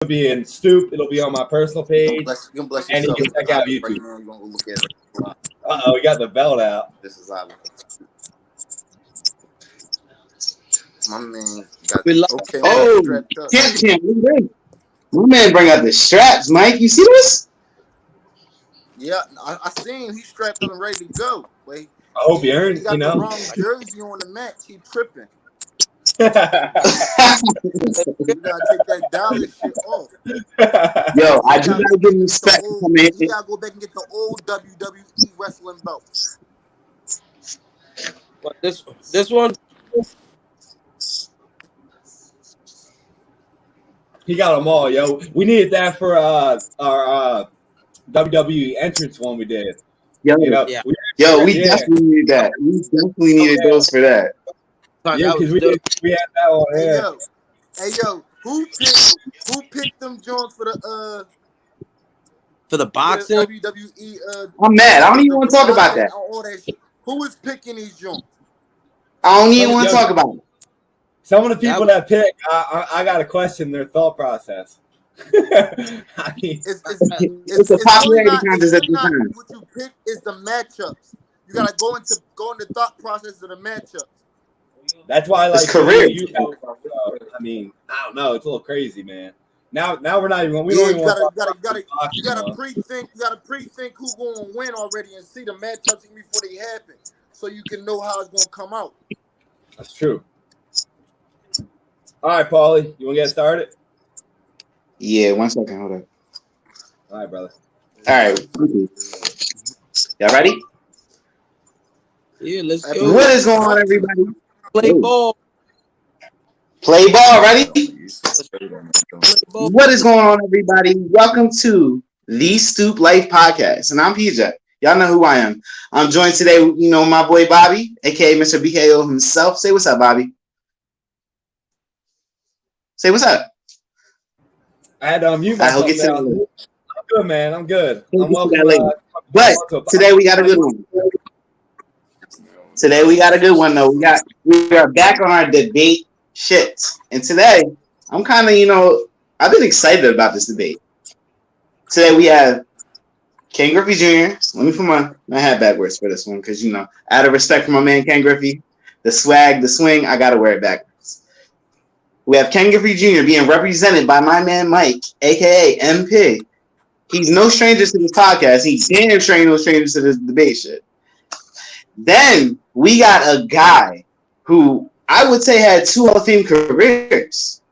be in Stoop. It'll be on my personal page, bless and you can check out YouTube. Right now, you gonna look at it. We got the belt out. This is how my man got okay. Oh, champ. My man bring out the straps, Mike. You see this? Yeah, I seen he's strapped up and ready to go. Wait, I hope he earned. He got the wrong jersey on the match. He tripping. You gotta take that dollar shit off. Yo, I just gotta give him respect. You gotta go back and get the old WWE wrestling belts. But this one, he got them all, yo. We needed that for our WWE entrance one we did. Yo, we definitely needed that. We definitely needed those for that. Yeah, because we had that one. Yeah. Hey yo, who picked them joints for the boxing? WWE. I'm mad. I don't even want to talk about that. All that shit. Who is picking these joints? I don't even want to talk about it. Some of the people that pick, I got to question their thought process. I mean, it's a popularity contest at the time. What you pick is the matchups. You gotta go into the thought process of the matchups. That's why, like, it's career. I mean, I don't know. It's a little crazy, man. Now we're not even. We don't even you gotta pre-think. You gotta pre-think who's gonna win already and see the matchups even before they happen, so you can know how it's gonna come out. That's true. All right, Paulie, you want to get started? Yeah, 1 second. Hold up. All right, brother. All right. Y'all ready? Yeah, let's go. What is going on, everybody? Play ball. Play ball. Ready? What is going on, everybody? Welcome to the Stoop Life Podcast, and I'm PJ. Y'all know who I am. I'm joined today, my boy Bobby, aka Mr. BKO himself. Say what's up, Bobby. Say what's up. I had to unmute myself. I'm good, man. I'm good. I'm welcome. But today we got a good one. Today we got a good one, though. We are back on our debate shit. And today, I'm kind of, I've been excited about this debate. Today we have Ken Griffey Jr. Let me put my hat backwards for this one because, out of respect for my man Ken Griffey, the swag, the swing, I got to wear it backwards. We have Ken Griffey Jr. being represented by my man Mike, a.k.a. MP. He's no stranger to this podcast. He's damn sure no stranger to this debate shit. Then we got a guy who I would say had 2 Hall of Fame careers.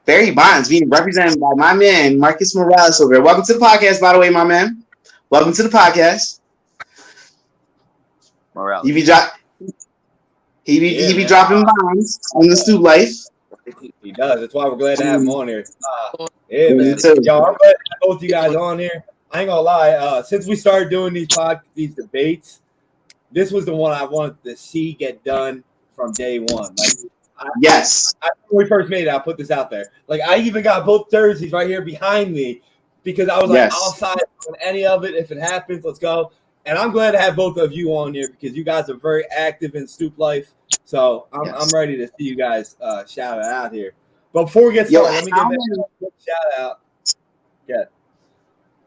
Barry Bonds being represented by my man Marcus Morales over here. Welcome to the podcast, by the way, my man. Welcome to the podcast. Morales. He be dropping bombs on the Stoop Life. He does. That's why we're glad to have him on here. Yeah, man. Yo, I'm glad to have both you guys on here. I ain't gonna lie. Since we started doing these debates, this was the one I wanted to see get done from day one. Yes. When we first made it, I put this out there. Like, I even got both jerseys right here behind me because I was like, I'll sign on any of it if it happens. Let's go. And I'm glad to have both of you on here because you guys are very active in Stoop Life. So I'm ready to see you guys shout it out here. But before we get started, let me give a quick shout out. Yeah.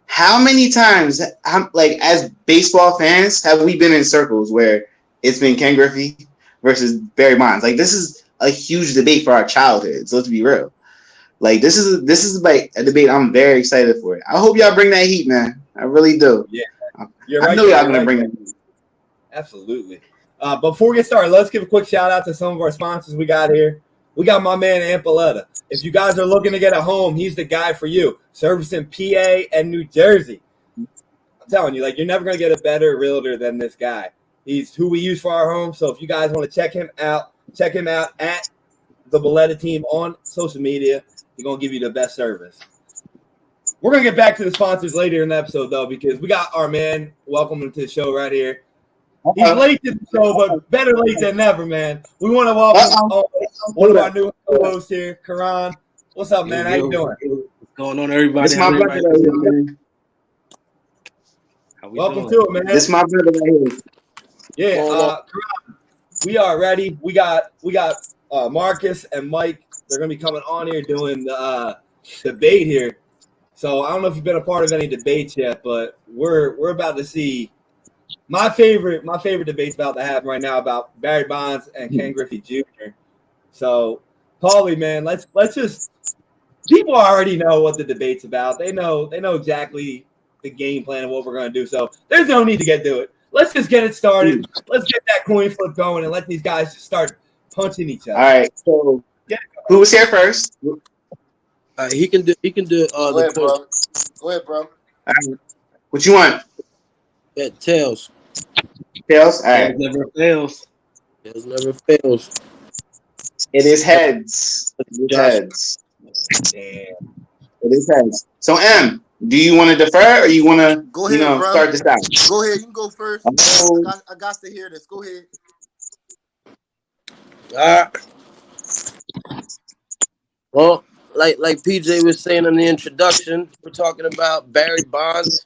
How many times, as baseball fans, have we been in circles where it's been Ken Griffey versus Barry Bonds? Like, this is a huge debate for our childhood. So let's be real. Like, this is like a debate I'm very excited for. I hope y'all bring that heat, man. I really do. Yeah. I know y'all gonna bring that heat. Absolutely. Before we get started, let's give a quick shout out to some of our sponsors we got here. We got my man Ampaletta. If you guys are looking to get a home, he's the guy for you. Servicing PA and New Jersey. I'm telling you, like, you're never gonna get a better realtor than this guy. He's who we use for our home. So if you guys want to check him out at the Balletta team on social media. He's gonna give you the best service. We're gonna get back to the sponsors later in the episode though, because we got our man welcome to the show right here. He's late to the show, but better late than never, man. We want to welcome one of our new hosts here, Karan. What's up, man? How you doing? What's going on, everybody? It's my brother right here. Welcome to it, man. It's my brother right here. Yeah, Karan, we are ready. We got Marcus and Mike. They're gonna be coming on here doing the debate here. So I don't know if you've been a part of any debates yet, but we're about to see my favorite debate's about to happen right now about Barry Bonds and Ken Griffey Jr. So, Paulie, man, let's just people already know what the debate's about. They know exactly the game plan of what we're going to do. So there's no need to get to it. Let's just get it started. Let's get that coin flip going and let these guys just start punching each other. All right. So who was here first? He can do. Go ahead, bro. Go ahead, bro. What you want? Yeah, tails. Tails. All right. Never fails. Tails never fails. It is heads. It is heads. Damn. It is heads. So M, do you want to defer or you want to Go ahead, bro. start this out? Go ahead. You can go first. I got to hear this. Go ahead. Well, like PJ was saying in the introduction, we're talking about Barry Bonds,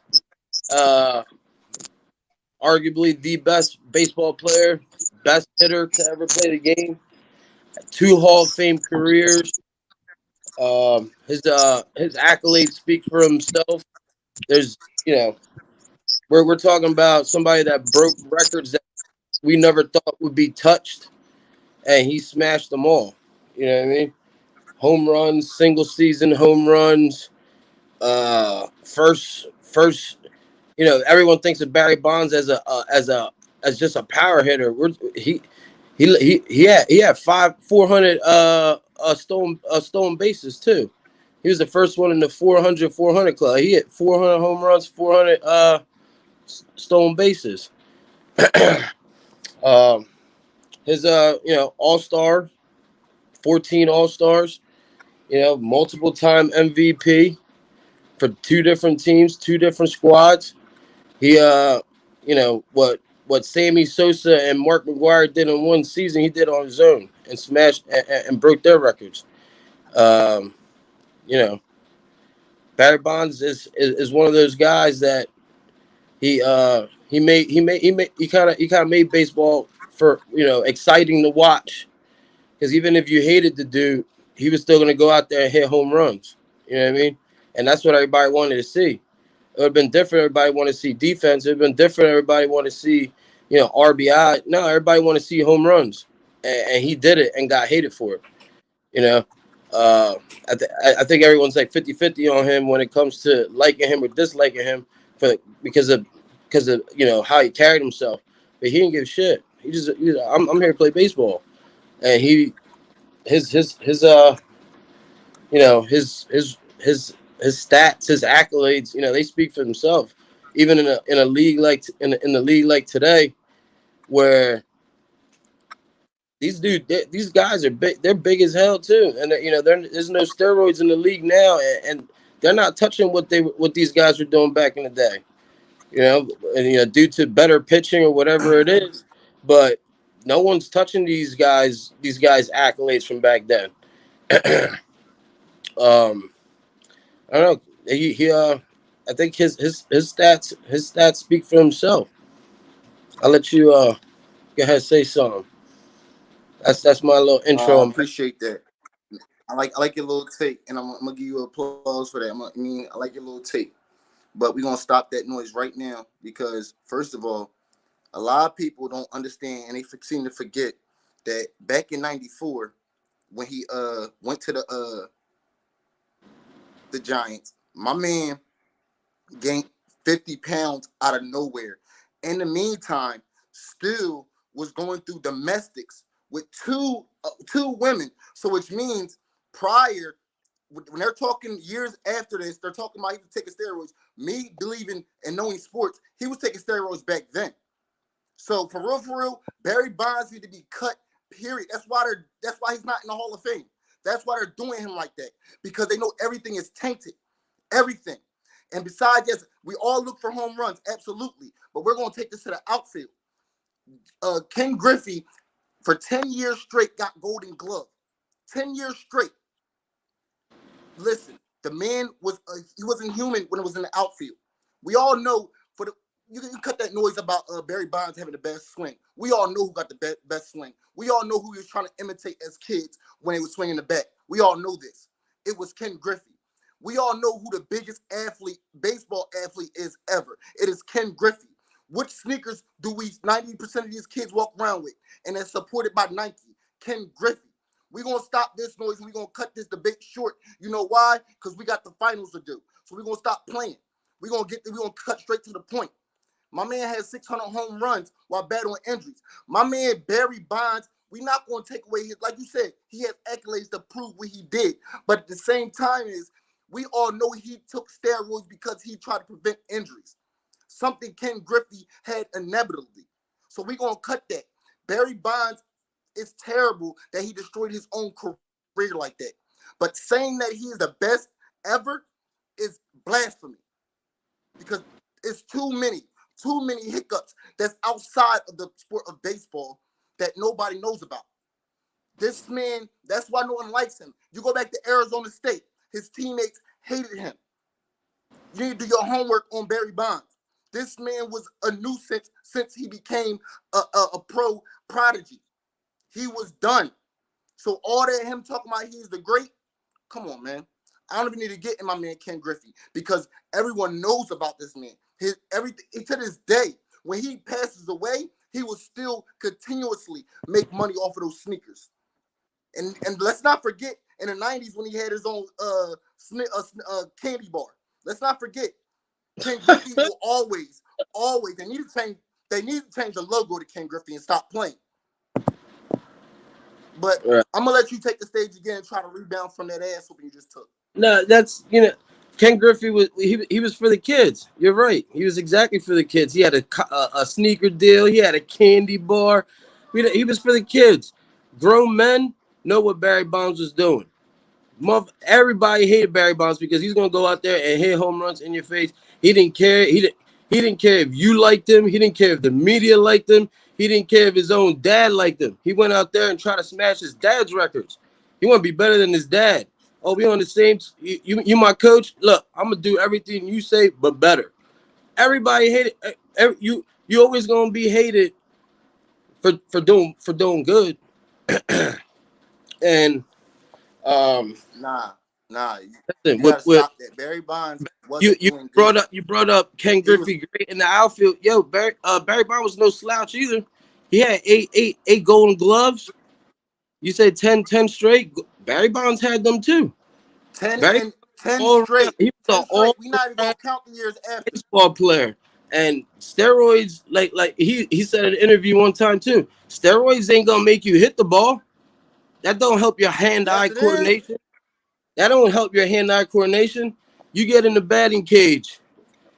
arguably the best baseball player, best hitter to ever play the game. 2 Hall of Fame careers. His accolades speak for himself. There's, we're talking about somebody that broke records that we never thought would be touched, and he smashed them all. You know what I mean? Home runs, single season home runs. First. Everyone thinks of Barry Bonds as just a power hitter. He had 400 stolen bases too. He was the first one in the 400 club. He hit 400 home runs, 400 stolen bases. His all-star, 14 all-stars, multiple time MVP for 2 different teams, 2 different squads. He what Sammy Sosa and Mark McGwire did in one season, he did on his own and smashed and broke their records. Barry Bonds is one of those guys that he kind of made baseball for exciting to watch, because even if you hated the dude, he was still going to go out there and hit home runs. You know what I mean? And that's what everybody wanted to see. It would have been different. Everybody wanted to see defense. It would have been different. Everybody wanted to see, RBI. No, everybody wanted to see home runs. And he did it and got hated for it. I think everyone's like 50-50 on him when it comes to liking him or disliking him because of how he carried himself. But he didn't give a shit. I'm here to play baseball. And his stats, his accolades, they speak for themselves. Even in a league like in the league like today, where these guys are big, they're big as hell too, and there's no steroids in the league now, and they're not touching what these guys were doing back in the day, due to better pitching or whatever it is, but no one's touching these guys' accolades from back then. I don't know. I think his stats speak for himself. I'll let you go ahead and say something. That's my little intro. I appreciate that. I like your little take, and I'm gonna give you applause for that. I like your little take, but we're gonna stop that noise right now, because first of all, a lot of people don't understand, and they seem to forget that back in '94, when he went to the Giants, my man gained 50 pounds out of nowhere. In the meantime, still was going through domestics with two women. So which means prior, when they're talking years after this, they're talking about he was taking steroids. Me believing and knowing sports, he was taking steroids back then. So for real, Barry Bonds need to be cut. Period. That's why he's not in the Hall of Fame. That's why they're doing him like that, because they know everything is tainted. Everything. And besides, yes, we all look for home runs, absolutely. But we're going to take this to the outfield. Ken Griffey, for 10 years straight, got Golden Glove. 10 years straight. Listen, the man he wasn't human when it was in the outfield. We all know you can cut that noise about Barry Bonds having the best swing. We all know who got the best swing. We all know who he was trying to imitate as kids when he was swinging the bat. We all know this. It was Ken Griffey. We all know who the biggest athlete, baseball athlete is ever. It is Ken Griffey. Which sneakers do 90% of these kids walk around with? And they're supported by Nike. Ken Griffey. We're going to stop this noise. We're going to cut this debate short. You know why? Because we got the finals to do. So we're going to stop playing. We're going to cut straight to the point. My man has 600 home runs while battling injuries. My man, Barry Bonds, we're not going to take away his, like you said, he has accolades to prove what he did. But at the same time we all know he took steroids because he tried to prevent injuries. Something Ken Griffey had inevitably. So we're going to cut that. Barry Bonds, it's terrible that he destroyed his own career like that. But saying that he is the best ever is blasphemy. Because it's too many hiccups that's outside of the sport of baseball that nobody knows about. This man, that's why no one likes him. You go back to Arizona State, his teammates hated him. You need to do your homework on Barry Bonds. This man was a nuisance since he became a pro prodigy. He was done. So all that him talking about he's the great, come on, man. I don't even need to get in my man Ken Griffey because everyone knows about this man. Everything to this day, when he passes away, he will still continuously make money off of those sneakers. And let's not forget in the 90s when he had his own candy bar. Let's not forget. Ken Griffey will always, they need to change the logo to Ken Griffey and stop playing. But Right. I'm gonna let you take the stage again and try to rebound from that ass whooping you just took. No, that's Ken Griffey was he was for the kids. You're right. He was exactly for the kids. He had a sneaker deal. He had a candy bar. He was for the kids. Grown men know what Barry Bonds was doing. Everybody hated Barry Bonds because he's gonna go out there and hit home runs in your face. He didn't care. He didn't care if you liked him. He didn't care if the media liked him. He didn't care if his own dad liked him. He went out there and tried to smash his dad's records. He want to be better than his dad. Oh, we on the same. You my coach. Look, I'm gonna do everything you say, but better. Everybody hated you. You always gonna be hated for doing good. And Nah. listen, You gotta stop that. Barry Bonds wasn't doing good. You brought up Ken Griffey great in the outfield. Yo, Barry Bonds was no slouch either. He had eight golden gloves. You said 10 straight. Barry Bonds had them too. 10 Barry, 10 straight. He was 10 an straight. We not even gonna count the years after. Baseball player. And steroids, like he said in an interview one time too. Steroids ain't gonna make you hit the ball. That don't help your hand-eye coordination. That don't help your hand-eye coordination. You get in the batting cage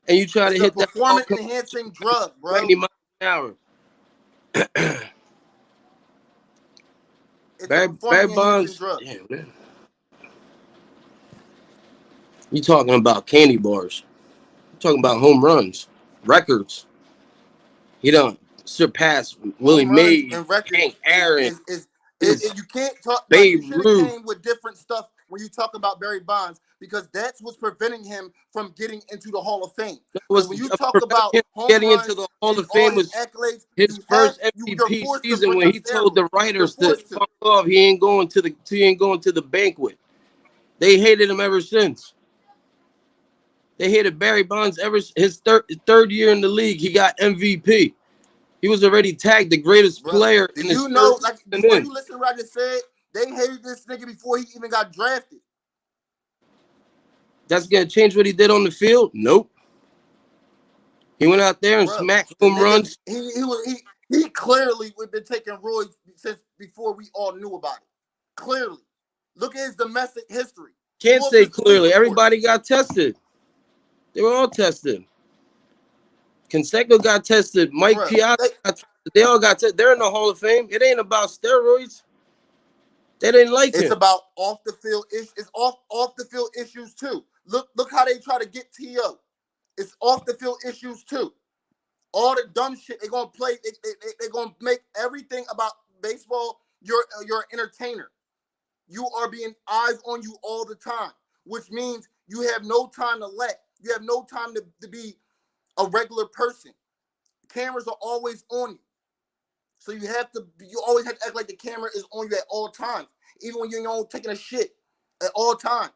and you try to hit that ball. Performance-enhancing drug, bro. 90 miles an hour. Barry Bonds. Drug. Damn, man. You talking about candy bars? You talking about home runs, records? He don't surpass Willie Mays and records. Hank Aaron. You can't talk. Babe You should have came with different stuff when you talk about Barry Bonds because that's what's preventing him from getting into the Hall of Fame. When you talk about getting into the Hall of Fame was accolades, his first MVP season when he told the writers to fuck off. He ain't going to the banquet. They hated him ever since. They hated Barry Bonds ever his third year in the league. He got MVP. He was already tagged the greatest player in his before you listen to what I just said, they hated this nigga before he even got drafted. That's gonna change what he did on the field? Nope. He went out there and smacked home runs. He clearly would have been taking roids since before we all knew about it. Clearly. Look at his domestic history. Can't say clearly. Everybody got tested. They were all tested. Canseco got tested. Mike Pearson got tested. They all got tested. They're in the Hall of Fame. It ain't about steroids. They didn't like it. It's about off the field issues. It's off the field issues too. Look how they try to get T.O. It's off the field issues too. All the dumb shit they're gonna play. They're gonna make everything about baseball. You're an entertainer. You are being eyes on you all the time, which means you have no time to let. You have no time to be a regular person. Cameras are always on you. So you always have to act like the camera is on you at all times. Even when you're taking a shit at all times.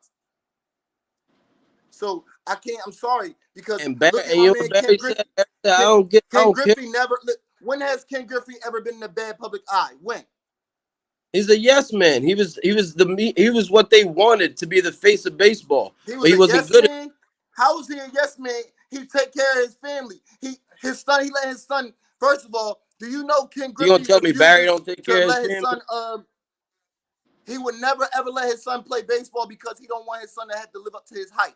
So I can't. I'm sorry because And look at my man Ken Griffey. I don't care. When has Ken Griffey ever been in a bad public eye? When? He's a yes man. He was what they wanted to be the face of baseball. He was but he a wasn't yes good. man. How was he a yes man? He take care of his family. He let his son. First of all, do you know Ken Griffey? You gonna tell me Barry don't take care of his family? Son, he would never ever let his son play baseball because he don't want his son to have to live up to his height.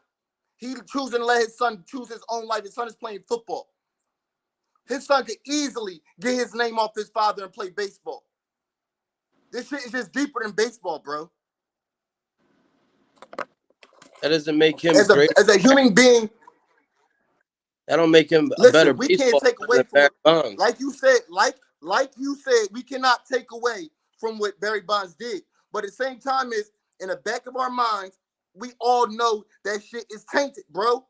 He choosing to let his son choose his own life. His son is playing football. His son could easily get his name off his father and play baseball. This shit is just deeper than baseball, bro. That doesn't make him great. As a human being. That don't make him a better we can't take away from Bonds. Like you said, we cannot take away from what Barry Bonds did. But at the same time, is in the back of our minds, we all know that shit is tainted, bro.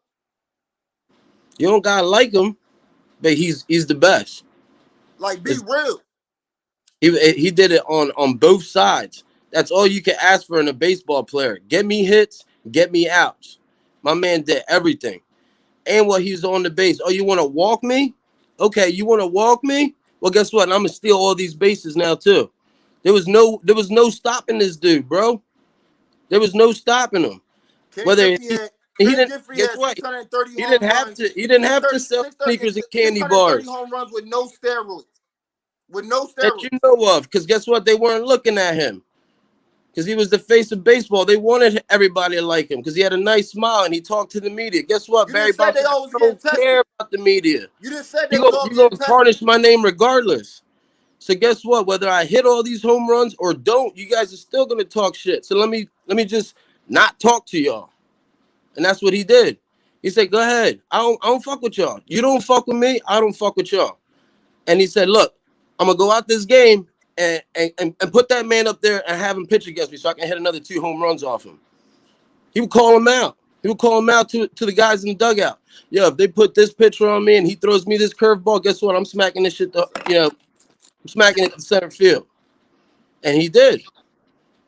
You don't gotta like him, but he's the best. Like, be real. He did it on both sides. That's all you can ask for in a baseball player. Get me hits, get me outs. My man did everything. And while he's on the base, oh, you want to walk me? Okay, you want to walk me? Well, guess what? I'm gonna steal all these bases now too. There was no stopping this dude, bro. There was no stopping him. Whether he didn't guess what? He didn't have to sell sneakers and candy bars. Home runs with no steroids. That you know of, because guess what? They weren't looking at him. Because he was the face of baseball. They wanted everybody to like him because he had a nice smile and he talked to the media. Guess what? Barry Bonds don't care about the media. You just said you're going to tarnish my name regardless. So guess what? Whether I hit all these home runs or don't, you guys are still going to talk shit. So let me just not talk to y'all. And that's what he did. He said, go ahead. I don't fuck with y'all. You don't fuck with me. I don't fuck with y'all. And he said, look, I'm going to go out this game and put that man up there and have him pitch against me so I can hit another 2 home runs off him. He would call him out. He would call him out to the guys in the dugout. Yo, if they put this pitcher on me and he throws me this curveball, guess what? I'm smacking this shit, I'm smacking it to center field. And he did.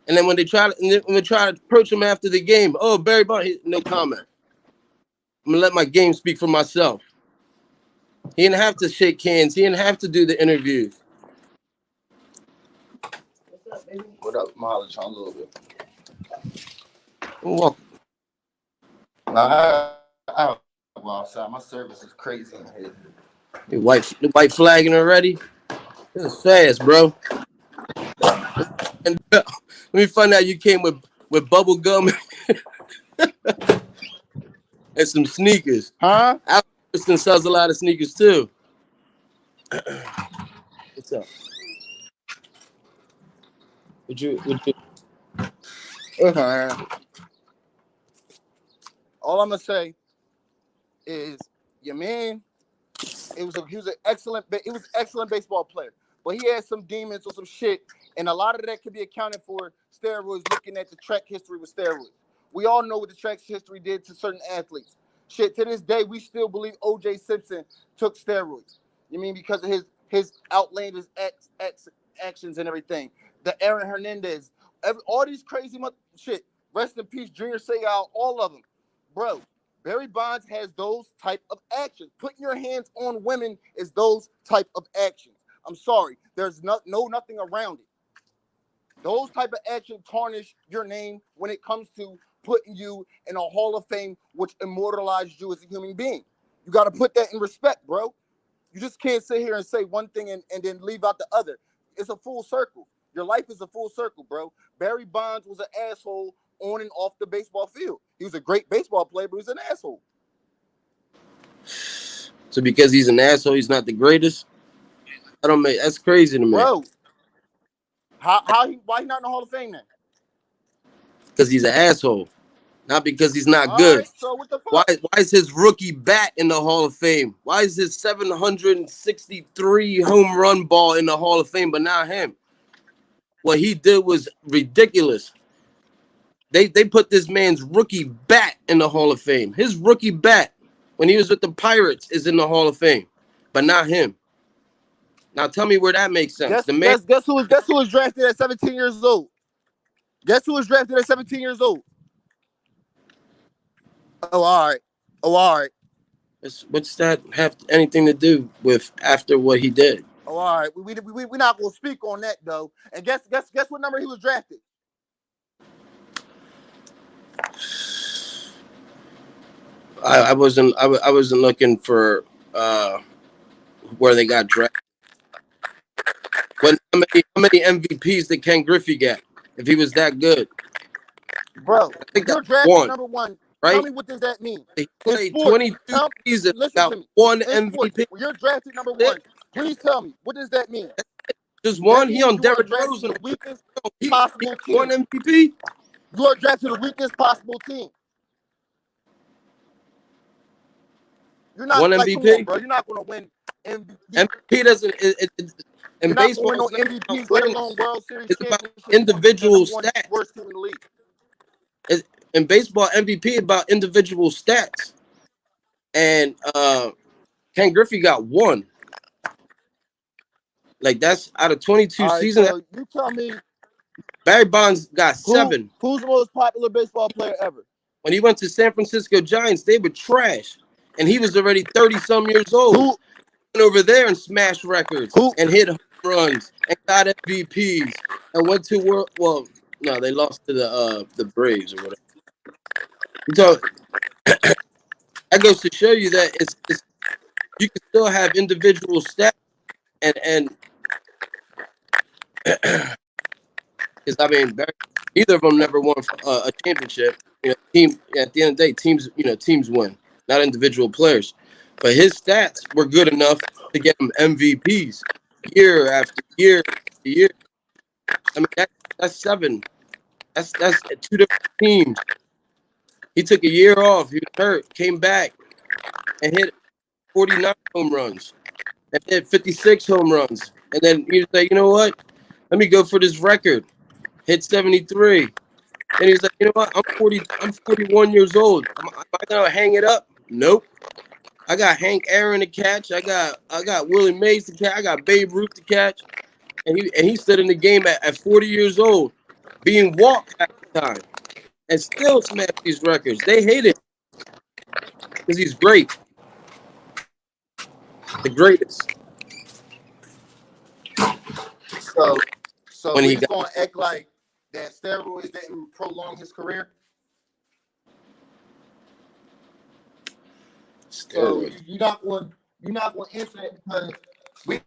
And then when they try to approach him after the game, oh, Barry Bonds, no comment. I'm going to let my game speak for myself. He didn't have to shake hands. He didn't have to do the interviews. What up, mileage on a little bit? Welcome. I go outside. My service is crazy in here. The white flagging already? This is fast, bro. And let me find out you came with bubble gum and some sneakers. Huh? Pearson sells a lot of sneakers too. What's up? Would you? All I'm gonna say is your man. He was an excellent baseball player, but he had some demons or some shit, and a lot of that could be accounted for steroids. Looking at the track history with steroids, we all know what the track history did to certain athletes. Shit, to this day, we still believe O.J. Simpson took steroids. You mean because of his outlandish actions and everything. The Aaron Hernandez, all these crazy shit. Rest in peace, Junior Seau, all of them. Bro, Barry Bonds has those type of actions. Putting your hands on women is those type of actions. I'm sorry. There's nothing around it. Those type of actions tarnish your name when it comes to putting you in a Hall of Fame, which immortalized you as a human being. You got to put that in respect, bro. You just can't sit here and say one thing and then leave out the other. It's a full circle. Your life is a full circle, bro. Barry Bonds was an asshole on and off the baseball field. He was a great baseball player, but he was an asshole. So because he's an asshole, he's not the greatest? That's crazy to me. Bro, why he not in the Hall of Fame then? Because he's an asshole. Not because he's not good. Right, so what the fuck? Why is his rookie bat in the Hall of Fame? Why is his 763 home run ball in the Hall of Fame, but not him? What he did was ridiculous. They put this man's rookie bat in the Hall of Fame. His rookie bat, when he was with the Pirates, is in the Hall of Fame, but not him. Now tell me where that makes sense. Guess who was drafted at 17 years old? Guess who was drafted at 17 years old? Oh, all right. Oh, all right. What's that have anything to do with after what he did? Oh, all right. We're not gonna speak on that though. And guess what number he was drafted? I wasn't looking for where they got drafted. How many MVPs did Ken Griffey get? If he was that good, Bro, I think you're that's drafted one, number 1. Tell right? me what does that mean? He In played sports, 22 seasons, listen got to me. one In sports, MVP. when you're drafted number 1, please tell me what does that mean? Just That one. He means on you are Derrick drafted to Rose. the weakest He possible one team. MVP. You are drafted to the weakest possible team. You're not One like, come MVP. on, bro. You're not gonna win MVP. MVP doesn't. In You're not baseball, gonna win it's no not about MVPs, let alone wins. World Series It's about championships. individual One stats. worst team in the league. In baseball, MVP about individual stats. And Ken Griffey got one. Like that's out of 22 All right, seasons. so you tell me Barry Bonds got 7. who's the most popular baseball player ever? When he went to San Francisco Giants, they were trash, and he was already 30-some years old. Who Went over there and smashed records and hit home runs and got MVPs and went to world. Well, no, they lost to the Braves or whatever. So that goes to show you that it's you can still have individual stats and because I mean neither of them never won a championship. You know, team at the end of the day, teams win, not individual players. But his stats were good enough to get him MVPs year after year after year. I mean that's 7. That's 2 different teams. He took a year off. He was hurt, came back, and hit 49 home runs and hit 56 home runs. And then he was like, you know what? Let me go for this record. Hit 73. And he's like, you know what? I'm 41 years old. Am I gonna hang it up? Nope. I got Hank Aaron to catch. I got Willie Mays to catch. I got Babe Ruth to catch. And he stood in the game at 40 years old, being walked at the time, and still smashed these records. They hate it because he's great, the greatest. So When we he just got gonna act like that steroids didn't prolong his career. So steroids. you're not going to answer that because we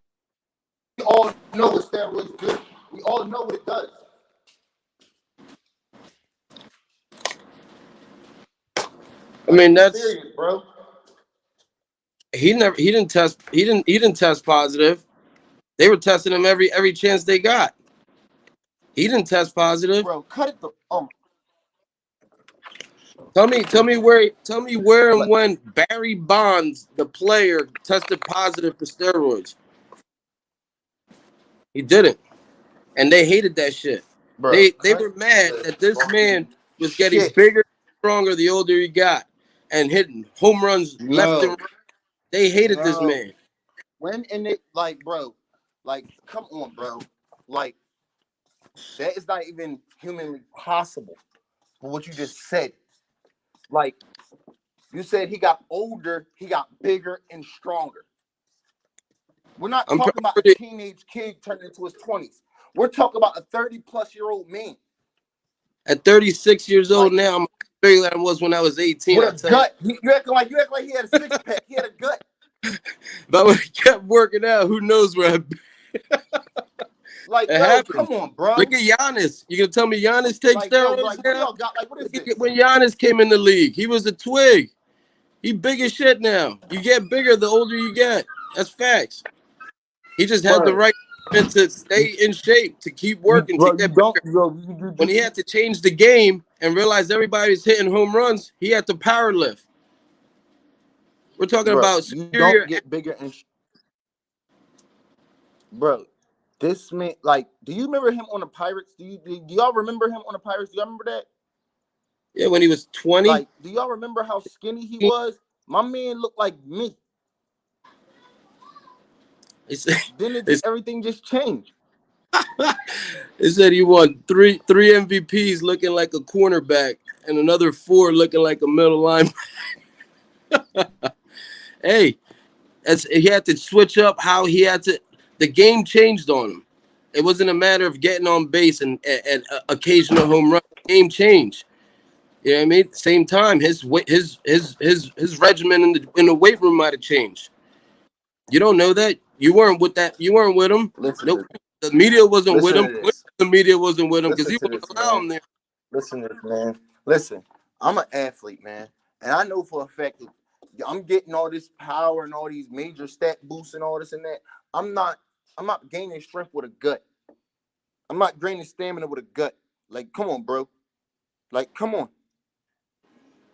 all know what steroids do. We all know what it does. I mean, that's serious, bro. he didn't test positive. They were testing him every chance they got. He didn't test positive. Bro, cut it. Tell me where and when Barry Bonds, the player, tested positive for steroids. He didn't, and they hated that shit. Bro, They were mad that this man was getting bigger, and stronger the older he got, and hitting home runs left and right. They hated this man. When in it, like, bro, like, come on, bro, like, that is not even humanly possible. But what you just said, like, you said he got older, he got bigger and stronger. We're not talking about a teenage kid turning into his 20s. We're talking about a 30-plus-year-old man. At 36 years old now, I'm bigger than I was when I was 18. With a gut. You acting like he had a six-pack. He had a gut. But when he kept working out, who knows where I'd be. Like, it yo, happens. come on, bro. Look at Giannis. You gonna tell me Giannis takes steroids now? What is this? When Giannis came in the league, he was a twig. He big as shit now. You get bigger the older you get. That's facts. He just had the right to stay in shape, to keep working, to get bigger. When he had to change the game and realize everybody's hitting home runs, he had to power lift. We're talking about superior. You don't get bigger and bro. This man, like, do you remember him on the Pirates? Do y'all remember him on the Pirates? Do y'all remember that? Yeah, when he was 20. Like, do y'all remember how skinny he was? My man looked like me. Then everything just changed. It said he won three MVPs looking like a cornerback and another 4 looking like a middle linebacker. Hey, he had to switch up how he had to. The game changed on him. It wasn't a matter of getting on base and occasional home run. The game changed. You know what I mean? Same time, his regimen in the weight room might have changed. You don't know that. You weren't with that. You weren't with him. Listen Nope. to The media wasn't with listen him. to this. The media wasn't with him because Listen he to wouldn't this, allow man. him there. Listen to this, man. Listen, I'm an athlete, man, and I know for a fact that I'm getting all this power and all these major stat boosts and all this and that. I'm not gaining strength with a gut. I'm not gaining stamina with a gut. Like, come on, bro. Like, come on.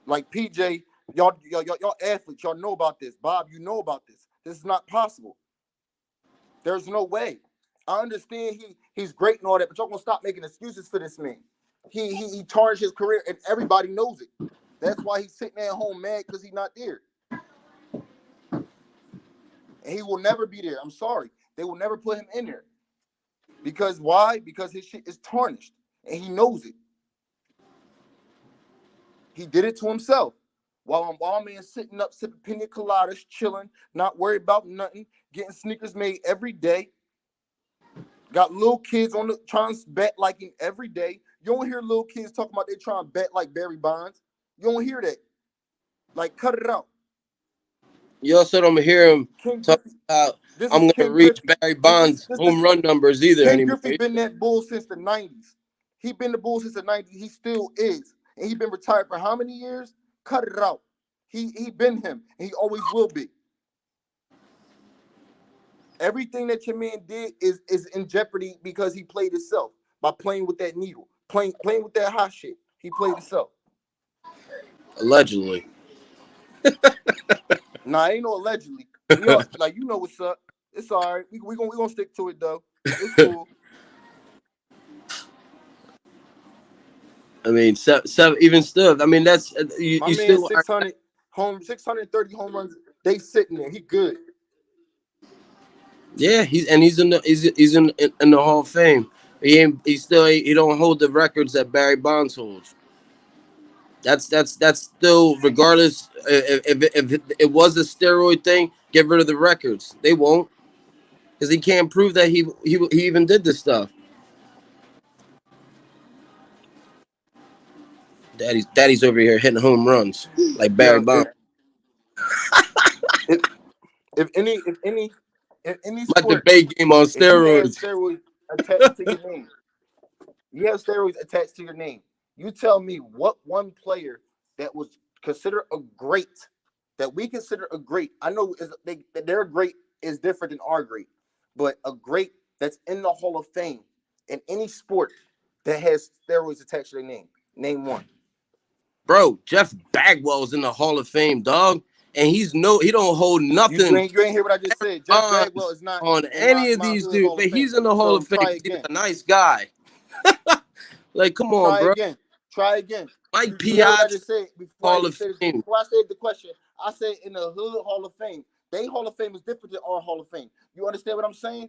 Like, PJ, y'all athletes, y'all know about this. Bob, you know about this. This is not possible. There's no way. I understand he's great and all that, but y'all gonna stop making excuses for this man. He tarnished his career, and everybody knows it. That's why he's sitting at home mad because he's not there. And he will never be there. I'm sorry. They will never put him in there. Because why? Because his shit is tarnished. And he knows it. He did it to himself. While man sitting up, sipping pina coladas, chilling, not worried about nothing, getting sneakers made every day. Got little kids on the trying to bet like him every day. You don't hear little kids talking about they trying to bet like Barry Bonds. You don't hear that. Like, cut it out. You also don't hear him King talk Griffey, about this I'm is going to King reach Griffey. Barry Bonds' home run numbers either King anymore. Griffey been that bull since the 90s. He been the bull since the 90s. He still is. And he been retired for how many years? Cut it out. He been him, and he always will be. Everything that your man did is in jeopardy because he played himself by playing with that needle, playing with that hot shit. He played himself. Allegedly. Nah, ain't no allegedly. We all, like, you know what's up. It's all right. We gonna stick to it though. It's cool. I mean, even still. I mean, that's you My man, still 630 home runs. They sitting there. He good. Yeah, he's in the Hall of Fame. He don't hold the records that Barry Bonds holds. That's still, regardless if it was a steroid thing, get rid of the records. They won't, because he can't prove that he even did this stuff. Daddy's over here hitting home runs like Barry Yo, Bonds. if any My sport, debate game on if you have steroids. steroids attached to your name, you tell me what one player that was considered a great, that we consider a great. I know that their great is different than our great, but a great that's in the Hall of Fame in any sport that has steroids attached to their name. Name one. Bro, Jeff Bagwell's in the Hall of Fame, dog. And he don't hold You nothing ain't hear what I just said. Jeff Bagwell is not on in any of my these hood dudes, Hall but of Fame. he's in the Hall So of Fame try because he's again. a nice guy. Like, come on, Try bro. again. Try again. Mike You heard what I Piazza, just said before Hall of Fame. before I said the question. I said in the hood Hall of Fame. They Hall of Fame is different than our Hall of Fame. You understand what I'm saying?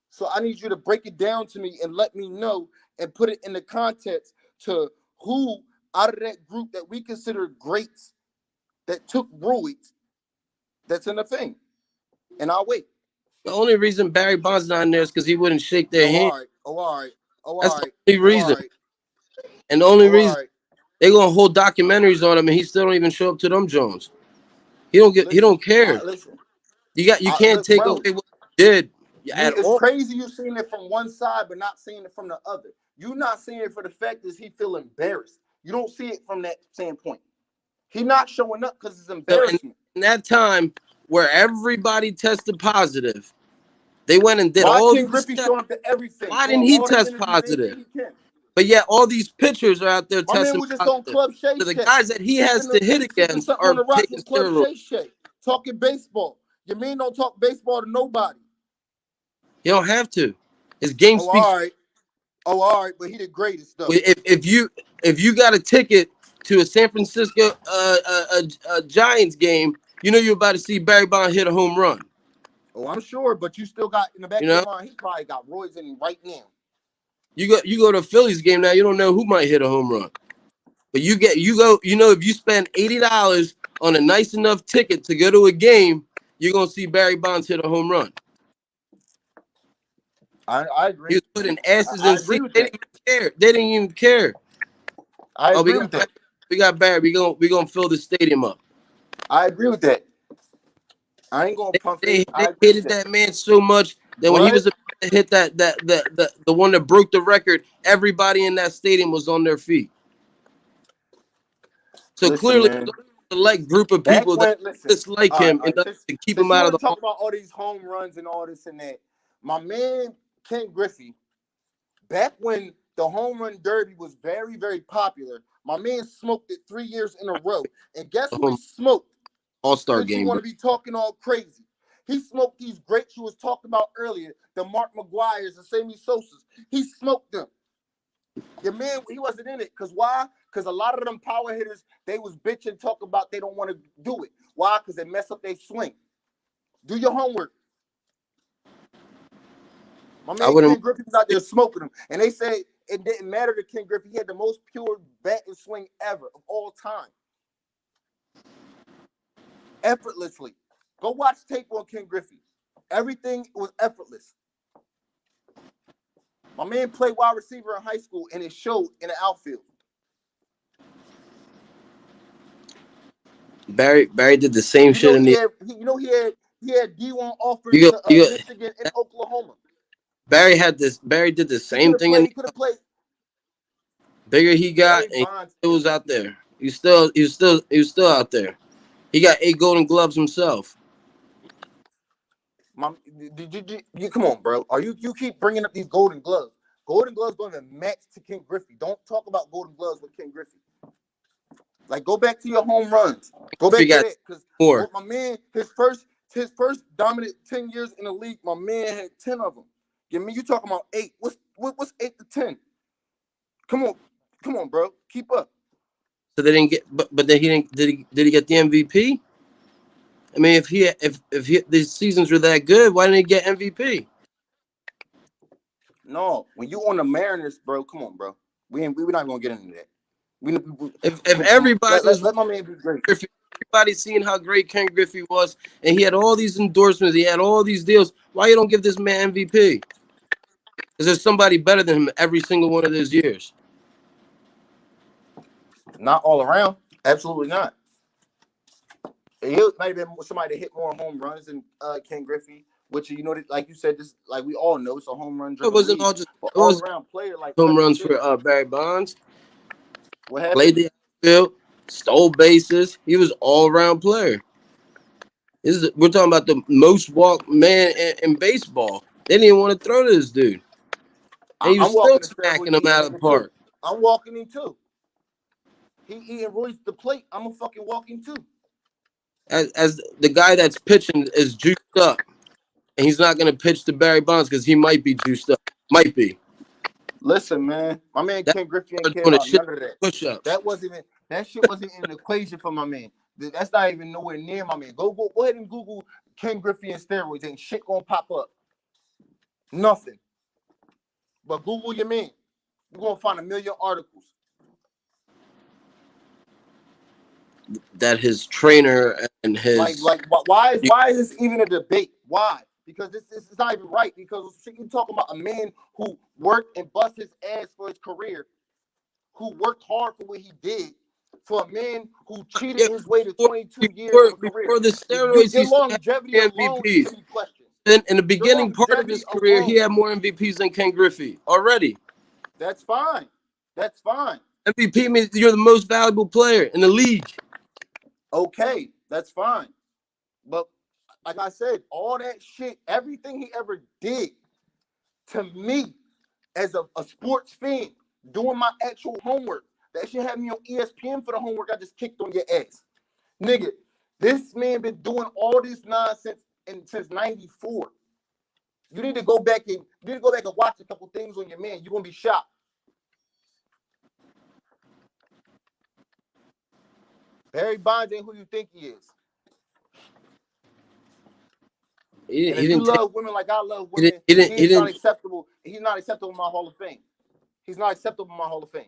So I need you to break it down to me and let me know and put it in the context to who out of that group that we consider greats that took roids that's in the thing. And I'll wait. The only reason Barry Bonds not in there is because he wouldn't shake their Oh, hand. all right. Oh, all right. Oh, That's all right. the only Oh, reason. all right. And the only Oh, all reason right. they're gonna hold documentaries on him and he still don't even show up to them Jones. He don't care. Listen. You can't take Bro, away what he did at it's all. crazy you seeing it from one side but not seeing it from the other. You not seeing it for the fact that he feel embarrassed. You don't see it from that standpoint. He not showing up because it's So embarrassment. in that time where everybody tested positive, they went and did Why all King these Griffey tests. showing up to everything? Why didn't Doing he all the test interviews, positive? anything he can. But yet all these pitchers are out there My man testing was just on positive. Club Shay So the Shay. guys that he has to hit Sipping against something on are the rocks taking with Club steroids. Shay Shay. Talking baseball. Your man don't talk baseball to nobody. You don't have to. His game Oh, speaks. all right. Oh, all right. But he the greatest though. If you got a ticket to a San Francisco Giants game, you know you're about to see Barry Bonds hit a home run. Oh, I'm sure, but you still got in the back You of your know, mind, he probably got Roy's in right now. you go to a Phillies game now, you don't know who might hit a home run. But you go, if you spend $80 on a nice enough ticket to go to a game, you're gonna see Barry Bonds hit a home run. I agree. He was putting asses I in agree seats. with They that. didn't even care. They didn't even care. I Oh, agree with that. we got Barry. We gonna fill the stadium up. I agree with that. I ain't gonna pump They it. I agree hated with that. that man so much that when he was about to hit the one that broke the record, everybody in that stadium was on their feet. So Listen, clearly, man. a select group of Back people that when, listen, dislike all right, him all and right. to keep Since him you out of want the to talk hall. about all these home runs and all this and that, my man Ken Griffey, back when the home run derby was very, very popular, my man smoked it 3 years in a row. And guess who he smoked? All-Star Since you game, want bro. to be talking all crazy. He smoked these greats you was talking about earlier, the Mark McGuires, the Sammy Sosas. He smoked them. Your man, he wasn't in it. Because why? Because a lot of them power hitters, they was bitching, talk about they don't want to do it. Why? Because they mess up their swing. Do your homework. My man Ken Griffey was out there smoking them. And they say it didn't matter to Ken Griffey. He had the most pure bat and swing ever of all time. Effortlessly. Go watch tape on Ken Griffey. Everything was effortless. My man played wide receiver in high school, and it showed in the outfield. Barry did the same shit in the. He had D1 offers to Michigan and Oklahoma. Barry did the same thing in. He could have played. Bigger he got, Barry and Bonds he was out there. He was still out there. He got 8 Golden Gloves himself. Come on, bro? You keep bringing up these Golden Gloves? Golden Gloves don't even match to Ken Griffey. Don't talk about Golden Gloves with Ken Griffey. Like, go back to your home runs. Go back to that, because my man, his first dominant 10 years in the league, my man had 10 of them. You talking about 8? What's 8 to 10? Come on, bro. Keep up. So they didn't get, but then he didn't. Did he get the MVP? I mean, if the seasons were that good, why didn't he get MVP? No, when you on the Mariners, bro, come on, bro. We're not gonna get into that. If everybody was let my man be great. Everybody's seen how great Ken Griffey was, and he had all these endorsements, he had all these deals. Why you don't give this man MVP? Is there somebody better than him every single one of those years? Not all around. Absolutely not. He might have been somebody that hit more home runs than Ken Griffey, which like you said, this like we all know it's a home run. It wasn't all just all around player like home runs for Barry Bonds. What happened? Played the outfield, stole bases. He was all around player. We're talking about the most walked man in baseball. They didn't even want to throw to this dude. And he was still smacking him out of the park. I'm walking him too. He enroys the plate. I'm a fucking walking too. As the guy that's pitching is juiced up, and he's not going to pitch to Barry Bonds because he might be juiced up. Might be. Listen, man, my man Ken Griffey ain't care about none of that. Push-ups. That shit wasn't in the equation for my man. That's not even nowhere near my man. Go ahead and Google Ken Griffey and steroids. Ain't shit gonna pop up. Nothing. But Google your man. You're gonna find a million articles. That his trainer and his why is this even a debate? Why? Because this is not even right. Because you talking about a man who worked and bust his ass for his career, who worked hard for what he did, for a man who cheated his way to 22 years of a career. Before the steroids, your longevity alone should be questioned. Then in the beginning part of his career, he had more MVPs than Ken Griffey already. That's fine. That's fine. MVP means you're the most valuable player in the league. Okay, that's fine. But like I said, all that shit, everything he ever did, to me, as a sports fan, doing my actual homework, that shit had me on ESPN for the homework I just kicked on your ass. Nigga, this man been doing all this nonsense since 94. You need to go back and watch a couple things on your man. You're gonna be shocked. Barry Bonds ain't who you think he is. He And if you didn't take. love women like I love He women, didn't. He he's not didn't. acceptable. He's not acceptable in my Hall of Fame. He's not acceptable in my Hall of Fame.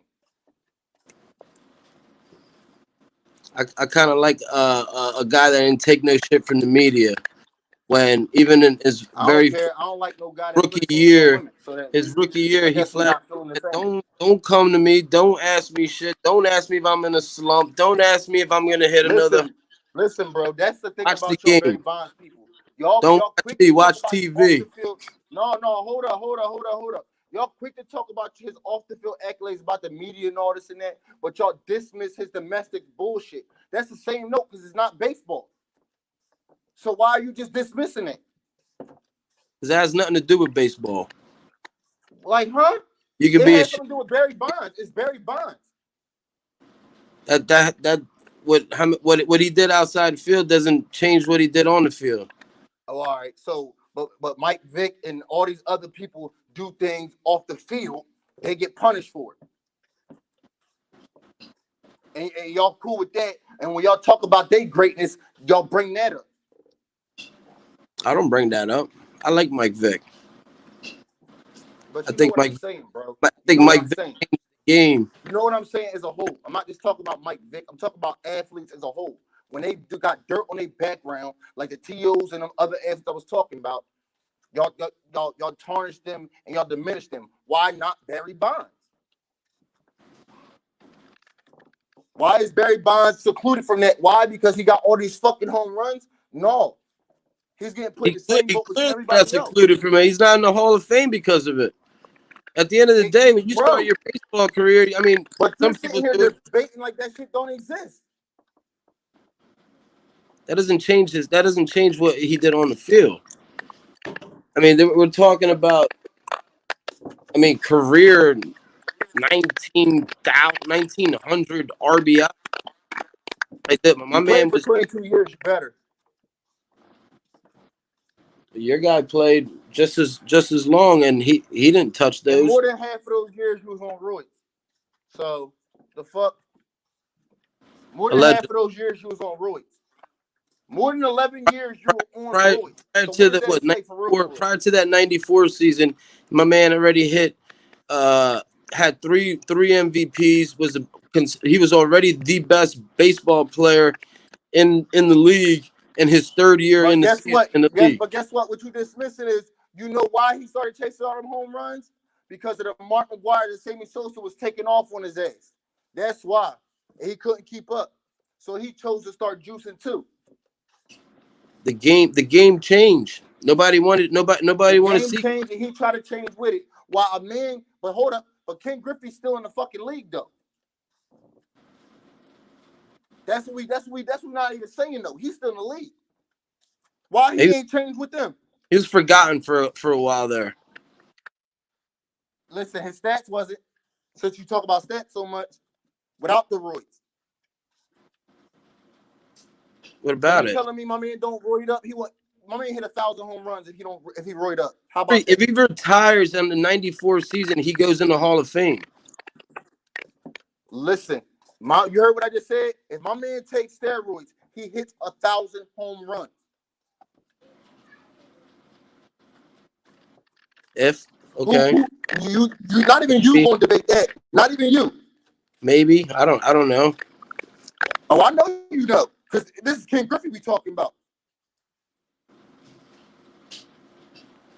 I kind of like a guy that didn't take no shit from the media. When even in his I don't very care. I don't like no guy that rookie puts hands on year, women. So that his rookie year, I he guess we're flat not feeling the said, same. don't come to me, don't ask me shit, don't ask me if I'm in a slump, don't ask me if I'm gonna hit another. Listen, bro. That's the thing Watch the about y'all Barry game. Bonds people. Y'all Don't watch quick me. to talk Watch about his off TV. the field. No, hold up. Y'all quick to talk about his off the field accolades about the media and all this and that, but y'all dismiss his domestic bullshit. That's the same note because it's not baseball. So why are you just dismissing it? Because that has nothing to do with baseball. Like, huh? You could It be has something to do with Barry Bonds. It's Barry Bonds. What he did outside the field doesn't change what he did on the field. Oh, all right. So, but Mike Vick and all these other people do things off the field, they get punished for it. And y'all cool with that. And when y'all talk about their greatness, y'all bring that up. I don't bring that up. I like Mike Vick. But I you know think what I'm saying, bro. I You think know what Mike I'm Vick saying. changed the game. You know what I'm saying as a whole. I'm not just talking about Mike Vick. I'm talking about athletes as a whole. When they got dirt on their background, like the TOs and them other athletes I was talking about, y'all tarnish them and y'all diminish them. Why not Barry Bonds? Why is Barry Bonds secluded from that? Why? Because he got all these fucking home runs? No. He's getting put in the same He boat as clearly got everybody else. secluded from it. He's not in the Hall of Fame because of it. At the end of the day, when you start your baseball career, I mean, but some you're people sitting here do it. debating like that shit don't exist. That doesn't change what he did on the field. I mean, we're talking about, career 1900 RBI. Like that. My You played man for was 22 years, you better. your guy played just as long, and he didn't touch And those. more than half of those years, he was on roids. So, the fuck? More than half of those years, you was on roids. More than 11 years, you were on roids. Prior So to what does that say for real? prior to that 94 season, my man already had three MVPs. He was already the best baseball player in the league in his third year But in guess what? the league. But guess what? What you dismissing is, you know why he started chasing all them home runs? Because of the Mark McGwire and Sammy Sosa was taking off on his ass. That's why. And he couldn't keep up. So he chose to start juicing too. The game changed. Nobody wanted to see. The game changed and he tried to change with it. While a man, but hold up, but Ken Griffey's still in the fucking league though. That's what we're not even saying though. He's still in the league. Why he ain't changed with them? He was forgotten for a while there. Listen, his stats wasn't, since you talk about stats so much, without the roids. What about it? Telling me my man don't roid up? My man hit 1,000 home runs if he roid up. How about if he retires in the 94 season, he goes in the Hall of Fame. Listen, you heard what I just said? If my man takes steroids, he hits 1,000 home runs. If okay, you not even you gonna debate that. Not even you. Maybe I don't know. Oh, I know you know, because this is Ken Griffey we talking about.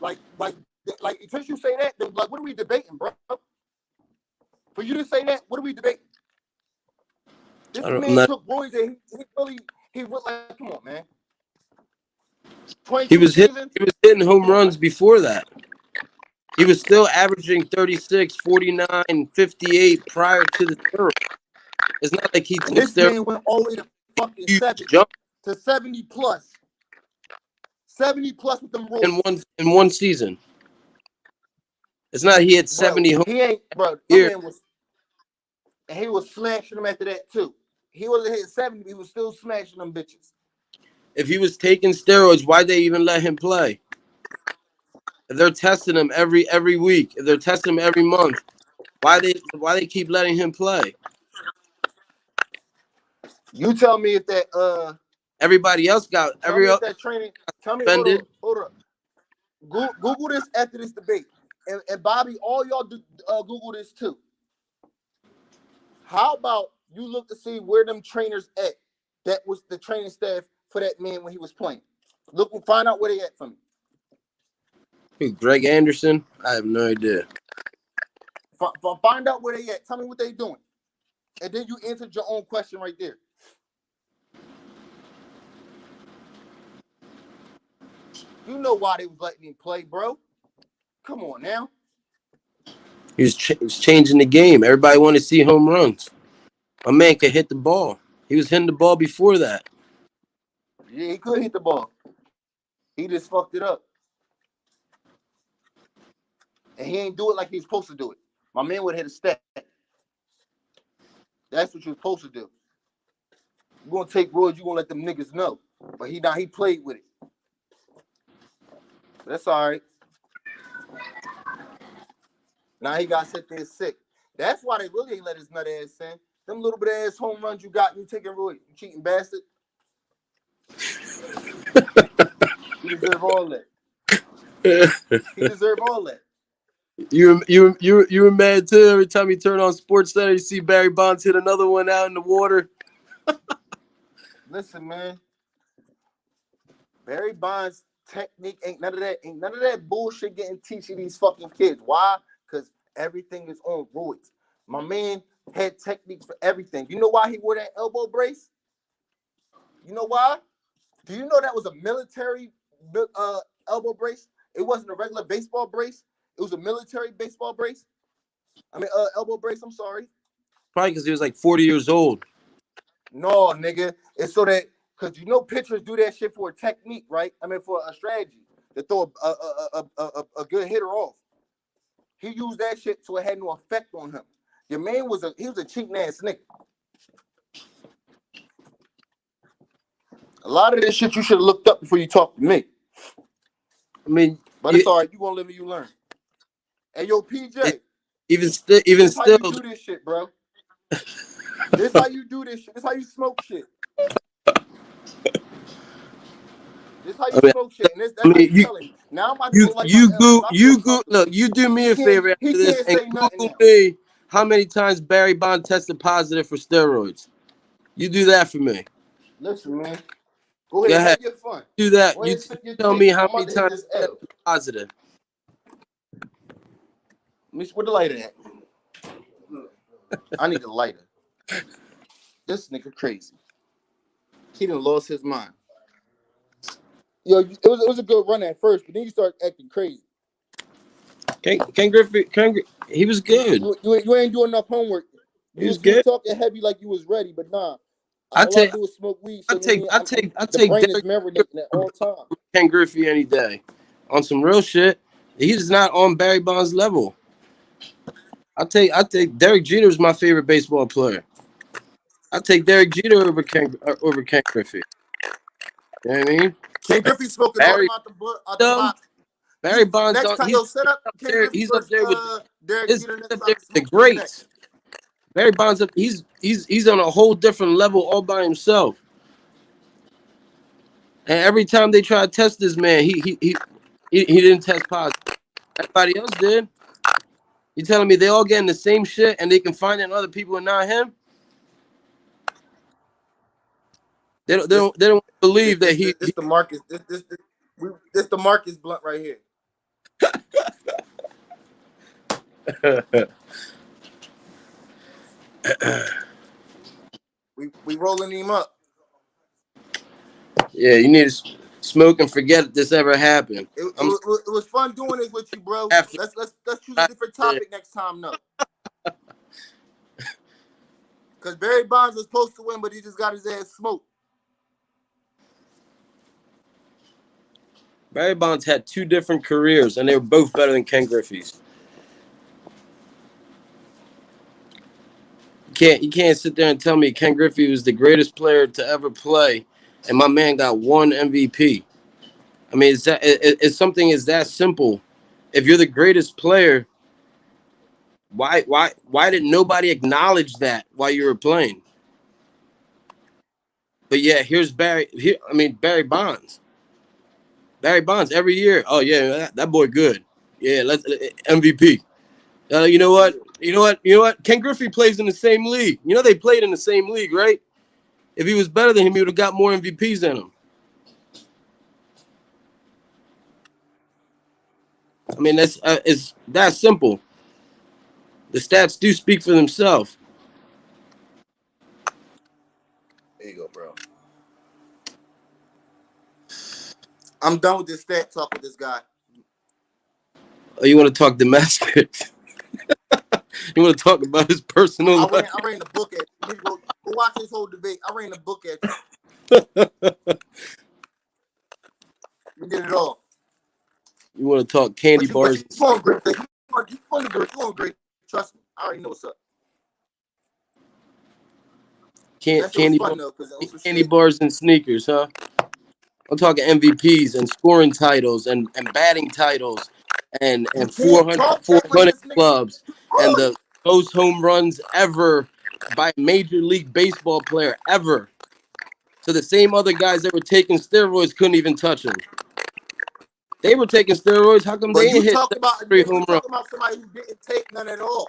Like, since you say that, then like, what are we debating, bro? For you to say that, what are we debating? This man took roids and he really like, come on, man. He was hitting home runs before that. He was still averaging 36, 49, 58 prior to the steroids. It's not like he took this man went all the way to fucking 70 plus. 70 plus with them roids. In one season. It's not he had 70 home. He ain't, bro. He was smashing them after that too. He wasn't hitting 70, he was still smashing them bitches. If he was taking steroids, why'd they even let him play? If they're testing him every week, if they're testing him every month, why they keep letting him play? You tell me if that everybody else got that training. Tell me, Suspended. hold up. Google this after this debate. And Bobby, all y'all do Google this too. How about you look to see where them trainers at? That was the training staff for that man when he was playing. Look and find out where they at for me. Who, Greg Anderson? I have no idea. Find out where they at. Tell me what they doing. And then you answered your own question right there. You know why they was letting him play, bro. Come on now. He was changing the game. Everybody wanted to see home runs. My man could hit the ball. He was hitting the ball before that. Yeah, he could hit the ball. He just fucked it up. And he ain't do it like he was supposed to do it. My man would hit a step. That's what you're supposed to do. You're gonna take roids, you're gonna let them niggas know. But he played with it. That's all right. Now he got sit there sick. That's why they really ain't let his nut ass in. Them little bit ass home runs you got, you taking roids, you cheating bastard. He deserve all that. He deserve all that. You were mad too. Every time you turn on Sports Center, you see Barry Bonds hit another one out in the water. Listen, man. Barry Bonds' technique ain't none of that bullshit getting teaching these fucking kids. Why? Because everything is on roids. My man had techniques for everything. You know why he wore that elbow brace? You know why? Do you know that was a military elbow brace? It wasn't a regular baseball brace. It was a military baseball brace. Elbow brace. I'm sorry. Probably because he was like 40 years old. No, nigga. It's so that because you know pitchers do that shit for a technique, right? For a strategy to throw a good hitter off. He used that shit so it had no effect on him. Your man was a cheating ass nigga. A lot of this shit you should have looked up before you talked to me. But it's all right. You gonna live and you learn. Hey, yo, PJ. Even still, how you do this shit, bro. This how you do this shit. This how you smoke shit. This how you smoke shit. And that's how you telling me. Now I'm about to go like look, you do me a favor after this and Google me how many times Barry Bonds tested positive for steroids. You do that for me. Listen, man. Go ahead. Have your fun. Do that. You tell me how many times tested positive. Where the lighter at? I need a lighter. This nigga crazy. He done lost his mind. Yo, it was a good run at first, but then you start acting crazy. Ken Griffey, he was good. You ain't doing enough homework. He was good. Talking heavy like you was ready, but nah. I do is smoke weed. So I take marinating at all time. Ken Griffey any day. On some real shit, he's not on Barry Bonds' level. I take Derek Jeter is my favorite baseball player. I take Derek Jeter over Ken Griffey. You know what I mean? Ken Griffey smoking all them out the box. Barry Bonds. Next time, set up. He's up there with Derek Jeter. The greats. Barry Bonds up. He's on a whole different level all by himself. And every time they try to test this man, he didn't test positive. Everybody else did. You telling me they all getting the same shit and they can find it in other people and not him? They don't believe that he. This the Marcus. This the Marcus Blunt right here. we rolling him up. Yeah, you need to smoke and forget this ever happened. It was fun doing this with you, bro. Let's choose a different topic next time, no. Because Barry Bonds was supposed to win, but he just got his ass smoked. Barry Bonds had two different careers, and they were both better than Ken Griffey's. You can't sit there and tell me Ken Griffey was the greatest player to ever play, and my man got one MVP. I mean, it's something is that simple. If you're the greatest player, why did nobody acknowledge that while you were playing? But yeah, here's Barry. Barry Bonds. Barry Bonds every year. Oh yeah, that boy good. Yeah, let's MVP. You know what? Ken Griffey plays in the same league. You know they played in the same league, right? If he was better than him, he would have got more MVPs than him. I mean, it's that simple. The stats do speak for themselves. There you go, bro. I'm done with this stat talk with this guy. Oh, you want to talk domestic? You want to talk about his personal I life? ran the book at you. Go watch this whole debate. I ran the book at you. We did it all. You want to talk candy bars? You on great. You on great. Trust me. I already know what's up. Candy bars and sneakers, huh? I'm talking MVPs and scoring titles and batting titles and 400 clubs and the most home runs ever by a Major League Baseball player ever. So the same other guys that were taking steroids couldn't even touch him. They were taking steroids. How come they didn't hit 3 home runs? Talking about somebody who didn't take none at all.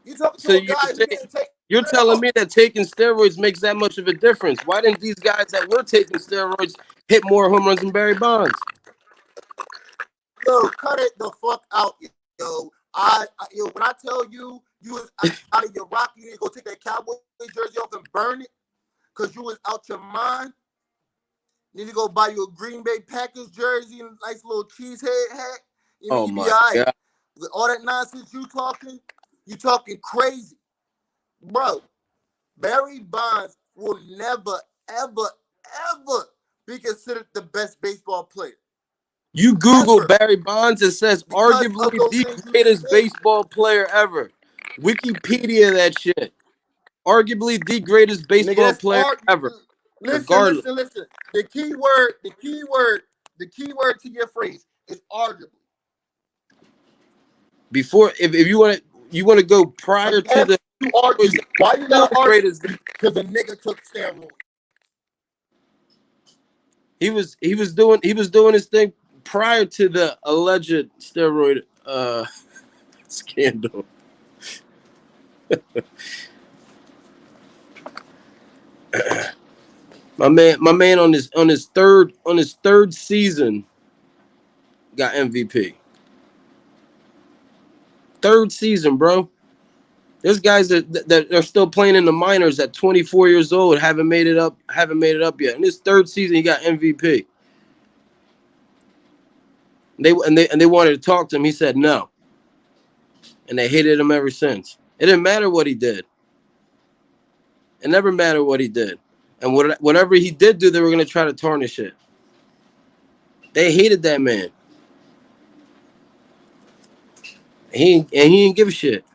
You talking to a guy who didn't take. You're telling me that taking steroids makes that much of a difference. Why didn't these guys that were taking steroids hit more home runs than Barry Bonds? Yo, cut it the fuck out, yo. Yo, when I tell you was out of your rock, you need to go take that Cowboy jersey off and burn it, cause you was out your mind. You need to go buy you a Green Bay Packers jersey and a nice little cheesehead hat. You know, my God. With all that nonsense you talking crazy. Bro, Barry Bonds will never, ever, ever be considered the best baseball player. You Google Barry Bonds, it says arguably the greatest baseball player ever. Wikipedia that shit. Arguably the greatest baseball player ever. Listen. The key word to your phrase is arguably. Before, if you want to go prior to the why you not argue? Because the nigga took steroids. He was doing his thing prior to the alleged steroid scandal. my man on his third season got MVP. Third season, bro. There's guys that are still playing in the minors at 24 years old, haven't made it up yet. In his third season, he got MVP. They wanted to talk to him. He said no, and they hated him ever since. It didn't matter what he did. It never mattered what he did, and whatever he did do, they were going to try to tarnish it. They hated that man. He didn't give a shit.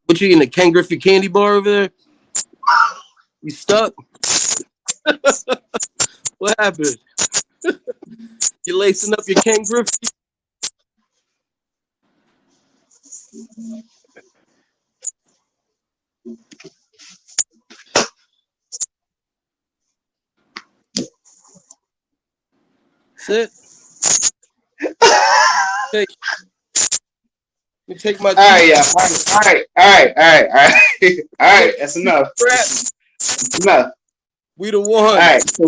What you eating, a Ken Griffey candy bar over there? You stuck? What happened? You lacing up your Ken Griffey? Sit. Let me take my. All right, yeah. All right. That's enough. That's enough. We the one. All right. So,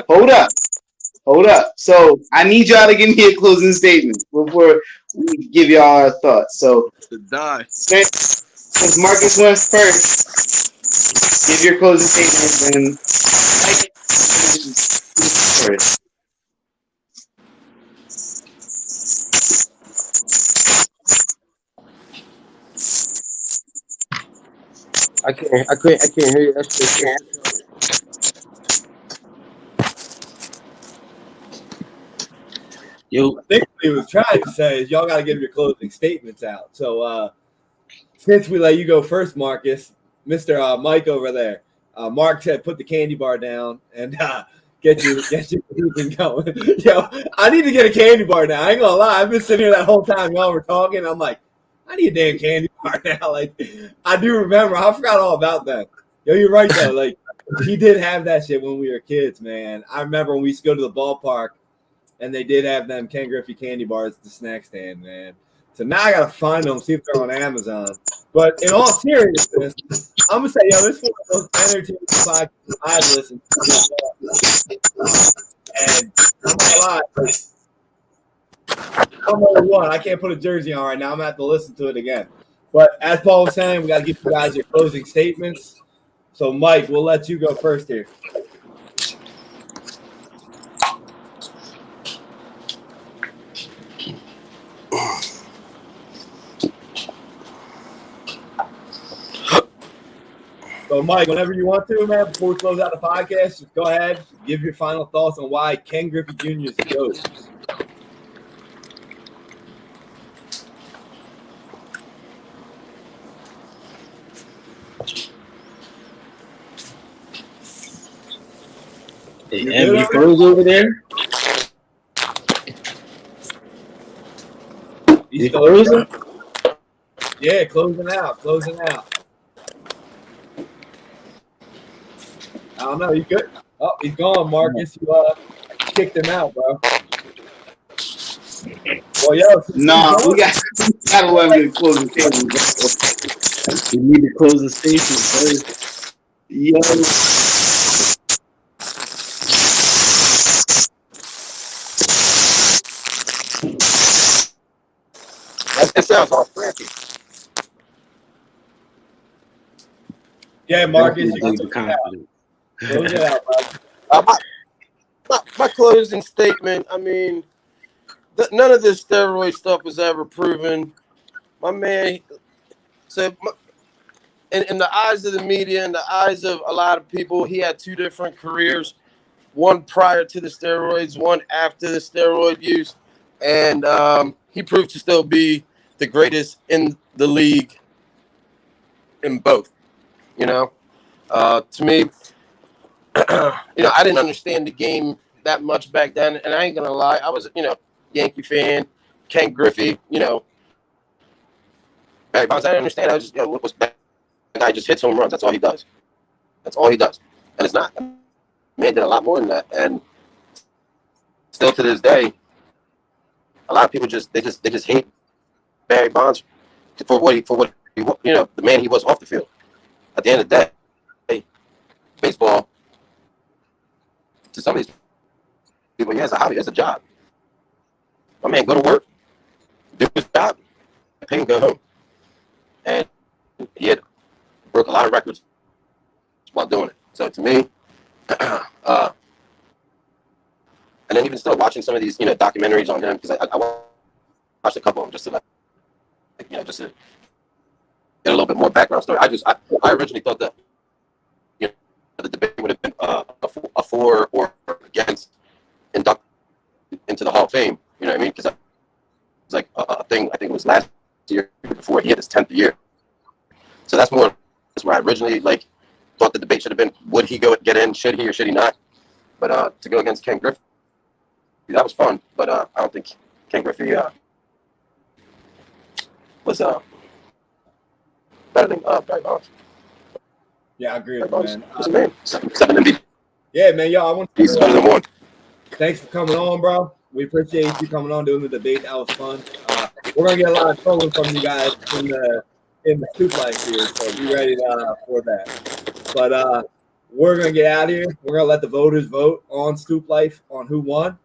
hold up. So I need y'all to give me a closing statement before we give y'all our thoughts. So since Marcus went first, give your closing statement and Mike first. I can't hear you. That's just I think what he was trying to say is y'all got to give your closing statements out. So since we let you go first, Marcus, Mr. Mike over there, Mark said put the candy bar down and get you moving going. Yo, I need to get a candy bar now. I ain't gonna lie. I've been sitting here that whole time y'all were talking. I'm like, I need a damn candy bar now. Like, I do remember. I forgot all about that. Yo, you're right though. Like, he did have that shit when we were kids, man. I remember when we used to go to the ballpark, and they did have them Ken Griffey candy bars at the snack stand, man. So now I gotta find them, see if they're on Amazon. But in all seriousness, I'm gonna say, yo, this is one of the most entertaining podcasts I've listened to. And I'm not gonna lie, I'm only one. I can't put a jersey on right now. I'm gonna have to listen to it again. But as Paul was saying, we gotta give you guys your closing statements. So, Mike, we'll let you go first here. So, Mike, whenever you want to, man, before we close out the podcast, just go ahead, give your final thoughts on why Ken Griffey Jr. is the GOAT. Hey, Em, you froze over there? You frozen? Yeah, closing out. I don't know. You good? Oh, he's gone, Marcus. You kicked him out, bro. Well, yo, No, we gotta let him close the table. We need to close the station first. Yo. That sounds all cracky. Yeah, Marcus, you Close it out, bro. My closing statement, I mean, none of this steroid stuff was ever proven. My man said, in the eyes of the media, in the eyes of a lot of people, he had two different careers, one prior to the steroids, one after the steroid use. And he proved to still be the greatest in the league in both, you know. To me, I didn't understand the game that much back then, and I ain't gonna lie, I was, Yankee fan, Ken Griffey, Barry Bonds. I didn't understand. I just, what was that guy just hits home runs? That's all he does. And it's not. Man did a lot more than that, and still to this day, a lot of people just hate Barry Bonds for what he the man he was off the field. At the end of the day, baseball, to some of these people, he has a hobby, has a job. My man, go to work, do his job, pay and go home. And he had broke a lot of records while doing it. So to me, and then even still watching some of these, documentaries on him, because I watched a couple of them just to just to get a little bit more background story. I originally thought that the debate would have been a for or against induct into the Hall of Fame. You know what I mean? Because it was like a thing. I think it was last year before he had his 10th year. So that's where I originally thought the debate should have been: would he get in? Should he or should he not? But to go against Ken Griffey, that was fun. But I don't think Ken Griffey was better than Barry Bonds. Yeah, I agree with you, man. Was a man. 7 MVP. Yeah, man, yo, I want to He's better than one. thanks for coming on, bro. We appreciate you coming on doing the debate. That was fun. We're gonna get a lot of trolling from you guys in the Stoop Life here, so be ready for that. But we're gonna get out of here. We're gonna let the voters vote on Stoop Life on who won.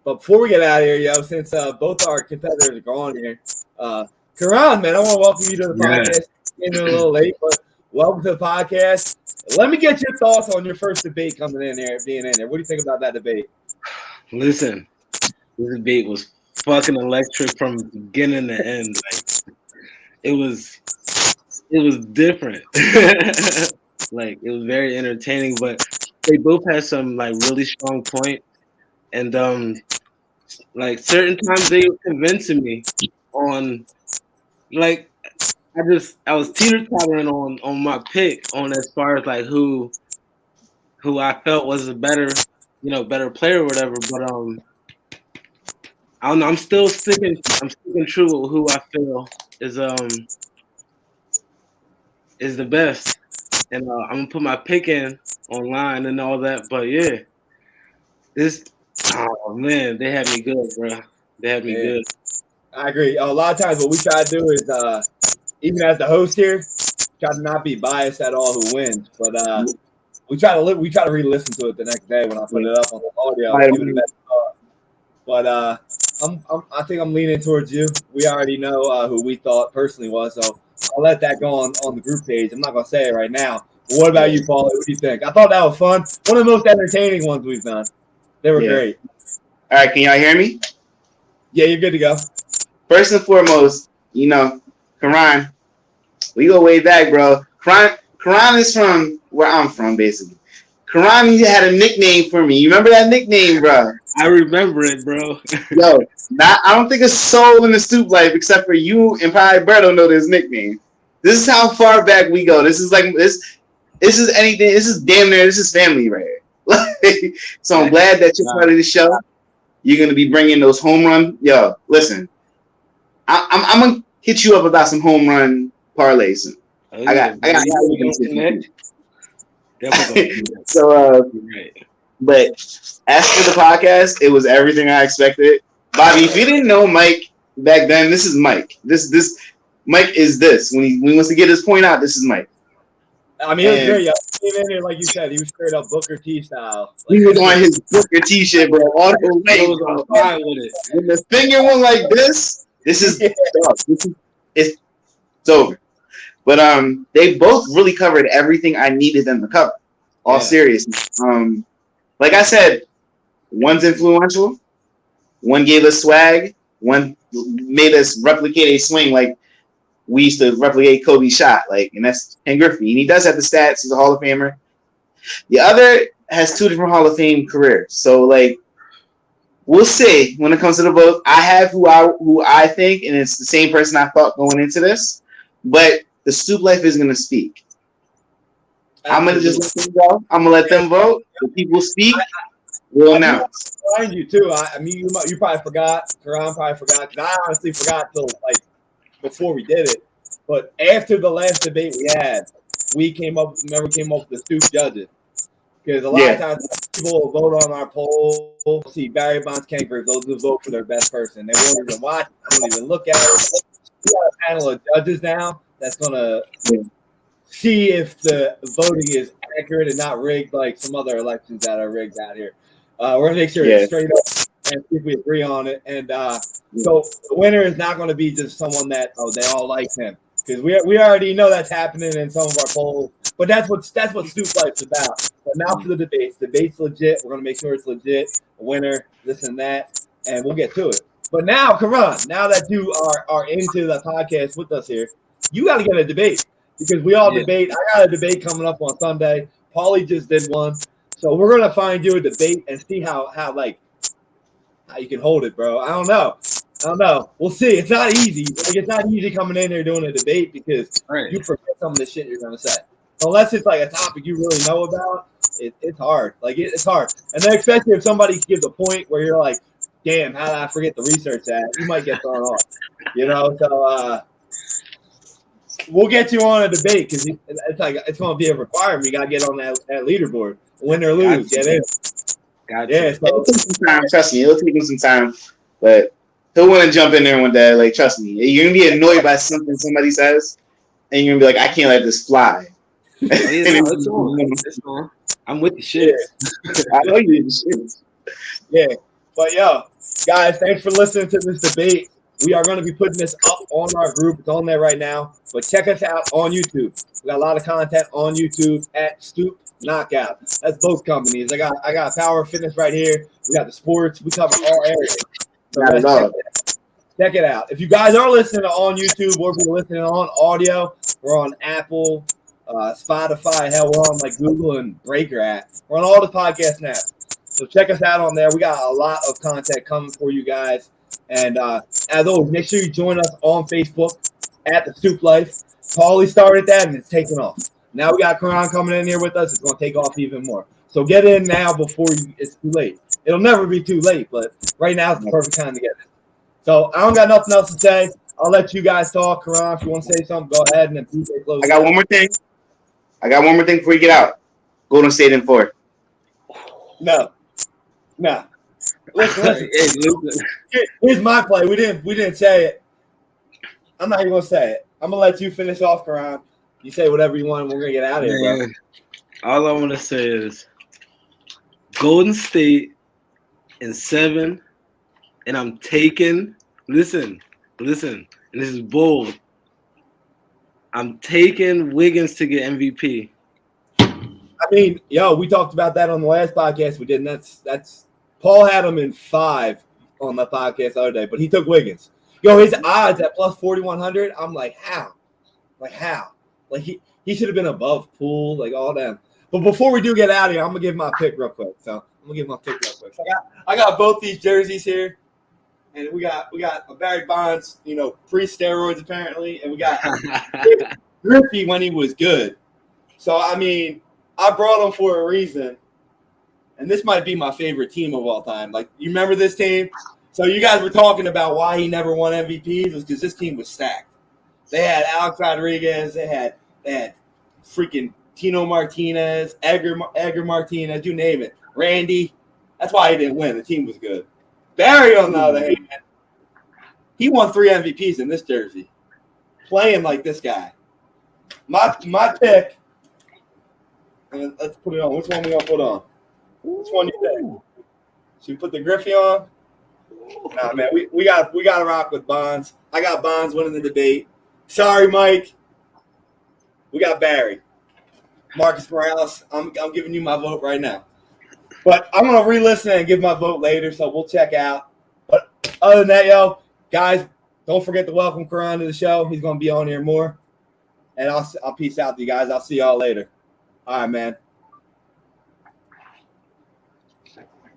But before we get out of here, yo, since both our competitors are gone here, Karan, man, I want to welcome you to the podcast. Came in a little late, but welcome to the podcast. Let me get your thoughts on your first debate coming in there, being in there. What do you think about that debate? Listen, this debate was fucking electric from beginning to end. It was different. It was very entertaining, but they both had some really strong points. And certain times they were convincing me on I was teeter-tottering on my pick on as far as who I felt was a better better player or whatever. But I don't know. I'm still sticking true with who I feel is the best, and I'm gonna put my pick in online and all that. But yeah, oh man, they had me good, bro. They had me good. I agree. A lot of times, what we try to do is, even as the host here, try to not be biased at all who wins. But we try to re-listen to it the next day when I put it up on the audio. Give it a best thought. But I think I'm leaning towards you. We already know who we thought personally was, so I'll let that go on the group page. I'm not gonna say it right now. But what about you, Paul? What do you think? I thought that was fun. One of the most entertaining ones we've done. They were great. All right, can y'all hear me? Yeah, you're good to go. First and foremost, Karan, we go way back, bro. Karan is from where I'm from, basically. Karan had a nickname for me. You remember that nickname, bro? I remember it, bro. Yo, I don't think a soul in the Stoop life, except for you and probably Berto, know this nickname. This is how far back we go. This is like this is anything. This is damn near. This is family right here. So I'm glad that you're part of the show. You're gonna be bringing those home run. Yo, listen, I'm gonna hit you up about some home run parlays. I got. So, but as for the podcast, it was everything I expected. Bobby, if you didn't know Mike back then, this is Mike. This Mike is this. When he wants to get his point out, this is Mike. I mean, it was great. He came in here, like you said, he was straight up Booker T style. He was on his Booker T shit, bro. All the way, bro. When the finger went like this is it's over. But they both really covered everything I needed them to cover. All seriousness. Like I said, one's influential, one gave us swag, one made us replicate a swing like we used to replicate Kobe's shot, and that's Ken Griffey. And he does have the stats, he's a Hall of Famer. The other has 2 different Hall of Fame careers. So we'll see when it comes to the vote. I have who I think, and it's the same person I thought going into this, but the Stoop Life is gonna speak. I'm gonna just let them go. I'm gonna let them vote. The people speak. We'll announce. Remind you too. I mean, you probably forgot. Karan probably forgot. Because I honestly forgot till before we did it. But after the last debate we had, we came up with the Stoop judges. Because a lot of times people will vote on our poll. See Barry Bonds, Ken Griffey. Those who vote for their best person. They won't even watch. They won't even look at it. We got a panel of judges now that's gonna see if the voting is accurate and not rigged like some other elections that are rigged out here. We're gonna make sure it's straight up and see if we agree on it. And so the winner is not going to be just someone that they all like him, because we already know that's happening in some of our polls. But that's what Stoop Life's about. But now for the debates. Debate's legit. We're gonna make sure it's legit. A winner, this and that, and we'll get to it. But now, Karan, now that you are into the podcast with us here, you got to get a debate, because we all debate. I got a debate coming up on Sunday. Paulie just did one. So we're gonna find you a debate and see how you can hold it, bro. I don't know. We'll see. It's not easy. It's not easy coming in there doing a debate, because you forget some of the shit you're gonna say. Unless it's a topic you really know about, it's hard. It's hard. And then especially if somebody gives a point where you're like, damn, how did I forget the research that? You might get thrown off. So we'll get you on a debate, because it's going to be a requirement. You got to get on that leaderboard. Win or lose, get in. Yeah, so it'll take some time. Trust me, it'll take him some time. But he'll want to jump in there one day. Trust me, you're going to be annoyed by something somebody says, and you're going to be like, I can't let this fly. It's on. I'm with the shit. I know you the shit. Yeah. But guys, thanks for listening to this debate. We are going to be putting this up on our group. It's on there right now. But check us out on YouTube. We got a lot of content on YouTube at Stoop Knockout. That's both companies. I got Power Fitness right here. We got the sports. We cover all areas. So check it out. If you guys are listening on YouTube, or if you're listening on audio, we're on Apple, Spotify. Hell, we're on Google and Breaker app. We're on all the podcast now. So check us out on there. We got a lot of content coming for you guys. And as always, make sure you join us on Facebook at the Stoop Life. Paulie started that, and it's taking off. Now we got Karan coming in here with us. It's going to take off even more. So get in now before it's too late. It'll never be too late, but right now is the perfect time to get in. So I don't got nothing else to say. I'll let you guys talk. Karan, if you want to say something, go ahead, and then PJ close. I got one more thing. Before you get out. Golden State in 4. No. Listen. Here's my play. We didn't say it. I'm not even gonna say it. I'm gonna let you finish off, Karan. You say whatever you want, and we're gonna get out of here, bro. All I want to say is Golden State in 7, and I'm taking. Listen, and this is bold. I'm taking Wiggins to get MVP. I mean, we talked about that on the last podcast we did, and that's Paul had him in 5 on the podcast the other day, but he took Wiggins. His odds at plus 4,100. I'm like, how? Like he should have been above Poole, like all them. But before we do get out of here, I'm gonna give my pick real quick. So So I got both these jerseys here, and we got a Barry Bonds, pre-steroids apparently, and we got Griffey when he was good. So I mean, I brought him for a reason, and this might be my favorite team of all time. Like, you remember this team? So you guys were talking about why he never won MVPs was because this team was stacked. They had Alex Rodriguez. They had freaking Tino Martinez, Edgar Martinez, you name it. Randy. That's why he didn't win. The team was good. Barry, on the other hand, he won 3 MVPs in this jersey, playing like this guy. My pick, and let's put it on. Which one we gonna put on? Which one you think? Should we put the Griffey on? Nah, man, we got to rock with Bonds. I got Bonds winning the debate. Sorry, Mike. We got Barry. Marcus Morales, I'm giving you my vote right now. But I'm going to re-listen and give my vote later, so we'll check out. But other than that, guys, don't forget to welcome Karan to the show. He's going to be on here more. And I'll peace out to you guys. I'll see y'all later. All right, man.